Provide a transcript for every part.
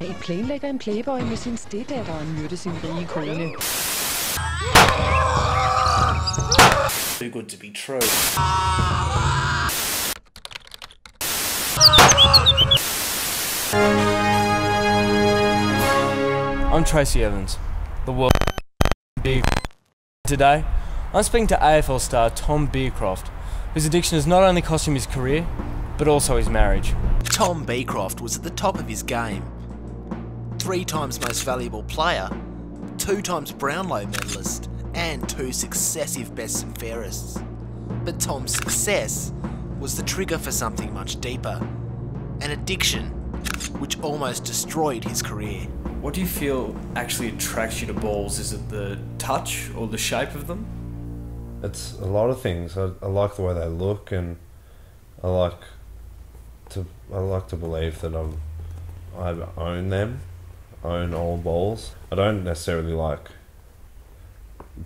dag planlægger en playboy med sin steddatter at myrde sin rige kone. Too good to be true. I'm Tracy Evans, the world big. Today, I'm speaking to AFL star Tom Beecroft, whose addiction has not only cost him his career, but also his marriage. Tom Beecroft was at the top of his game. 3 times most valuable player, 2 times Brownlow medalist, and 2 successive best and fairest. But Tom's success was the trigger for something much deeper, an addiction which almost destroyed his career. What do you feel actually attracts you to balls? Is it the touch or the shape of them? It's a lot of things. I like the way they look, and I like to believe that I own them, own all balls. I don't necessarily like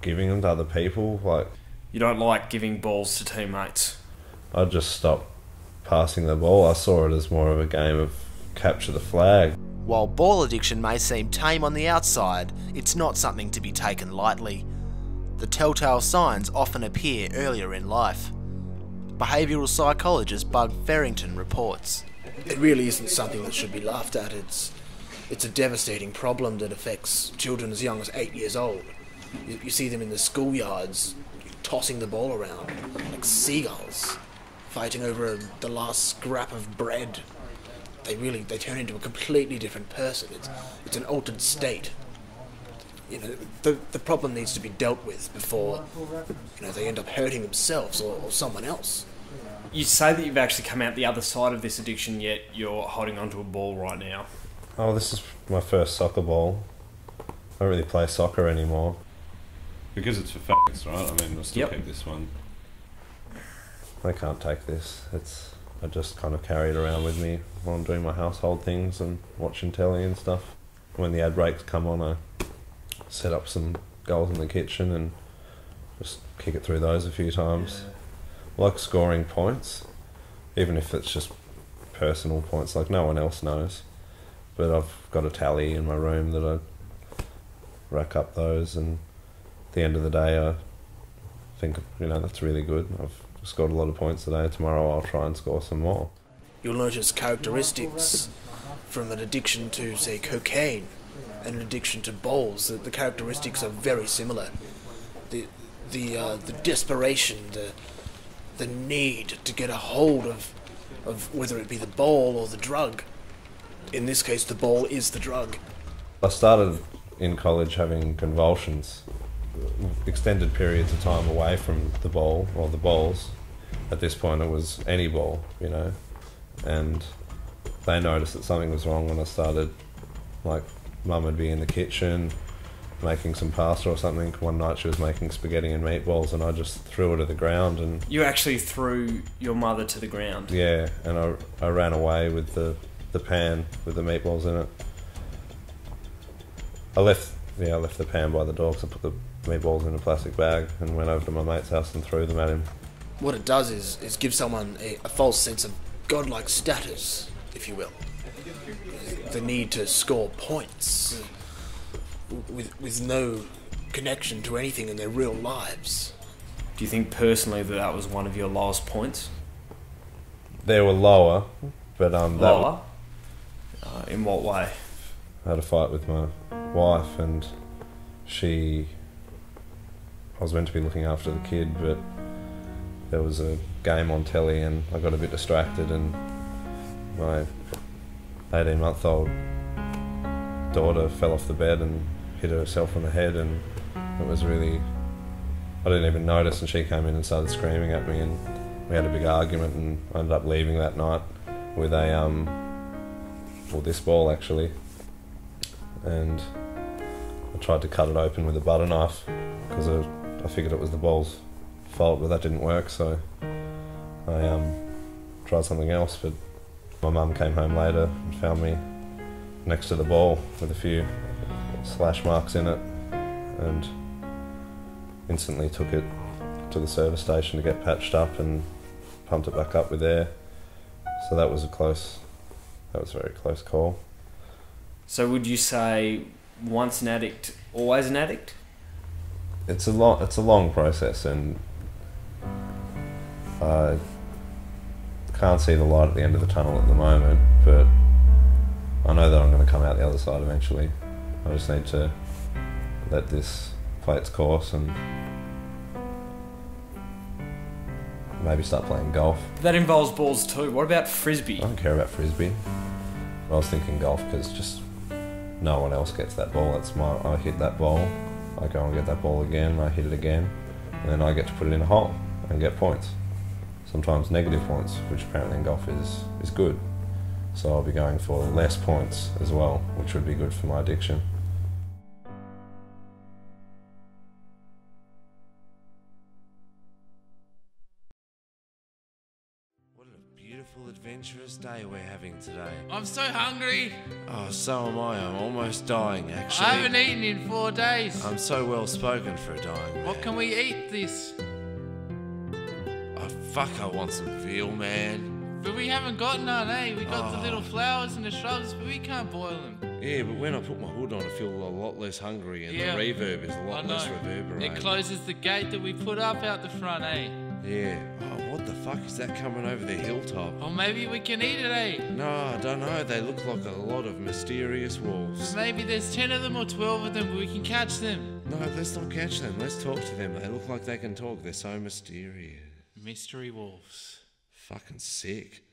giving them to other people. Like, You don't like giving balls to teammates? I just stopped passing the ball. I saw it as more of a game of capture the flag. While ball addiction may seem tame on the outside, it's not something to be taken lightly. The telltale signs often appear earlier in life. Behavioural psychologist Bug Farrington reports. It really isn't something that should be laughed at. It's a devastating problem that affects children as young as 8 years old. You see them in the schoolyards, tossing the ball around like seagulls, fighting over the last scrap of bread. They turn into a completely different person. It's an altered state. You know, the problem needs to be dealt with before, you know, they end up hurting themselves or someone else. You say that you've actually come out the other side of this addiction, yet you're holding onto a ball right now. Oh, this is my first soccer ball. I don't really play soccer anymore. Because it's for facts, right? I mean, I'll still Yep. keep this one. I can't take this. I just kind of carry it around with me while I'm doing my household things and watching telly and stuff. When the ad breaks come on, I set up some goals in the kitchen and just kick it through those a few times. I like scoring points, even if it's just personal points, like no one else knows. But I've got a tally in my room that I rack up those, and at the end of the day I think, you know, that's really good. I've scored a lot of points today. Tomorrow I'll try and score some more. You'll notice characteristics from an addiction to, say, cocaine and an addiction to balls. The characteristics are very similar. The desperation, the need to get a hold of whether it be the ball or the drug. In this case, the ball is the drug. I started in college having convulsions, extended periods of time away from the ball or the balls. At this point it was any ball, you know, and they noticed that something was wrong when I started. Like, Mum would be in the kitchen making some pasta or something. One night she was making spaghetti and meatballs and I just threw her to the ground. And You actually threw your mother to the ground? yeah, and I ran away with the pan with the meatballs in it. I left the pan by the door because I put the meatballs in a plastic bag and went over to my mate's house and threw them at him. What it does is give someone a false sense of godlike status, if you will. The need to score points with no connection to anything in their real lives. Do you think personally that that was one of your lowest points? They were lower, but Lower? In what way? I had a fight with my wife, and I was meant to be looking after the kid, but there was a game on telly and I got a bit distracted, and my 18-month-old daughter fell off the bed and hit herself on the head, and it was really, I didn't even notice, and she came in and started screaming at me, and we had a big argument, and I ended up leaving that night with this ball actually, and I tried to cut it open with a butter knife because I figured it was the ball's fault, but that didn't work, so I tried something else. But my mum came home later and found me next to the ball with a few slash marks in it, and instantly took it to the service station to get patched up and pumped it back up with air. So that was a very close call. So would you say once an addict, always an addict? It's a long process, and I can't see the light at the end of the tunnel at the moment, but I know that I'm going to come out the other side eventually. I just need to let this play its course and maybe start playing golf. That involves balls too. What about frisbee? I don't care about frisbee. I was thinking golf because just no one else gets that ball. I hit that ball, I go and get that ball again, I hit it again, and then I get to put it in a hole and get points. Sometimes negative points, which apparently in golf is good. So I'll be going for less points as well, which would be good for my addiction. What a beautiful, adventurous day we're having today. I'm so hungry. Oh, so am I. I'm almost dying, actually. I haven't eaten in 4 days. I'm so well spoken for a dying man. What can we eat this? Oh, fuck, I want some veal, man. But we haven't got none, eh? We got the little flowers and the shrubs, but we can't boil them. Yeah, but when I put my hood on, I feel a lot less hungry, and Yeah. the reverb is a lot less reverberating. It closes the gate that we put up out the front, eh? Yeah. Oh, what the fuck is that coming over the hilltop? Or maybe we can eat it, eh? No, I don't know. They look like a lot of mysterious wolves. Maybe there's 10 of them or 12 of them, but we can catch them. No, let's not catch them. Let's talk to them. They look like they can talk. They're so mysterious. Mystery wolves. Fucking sick.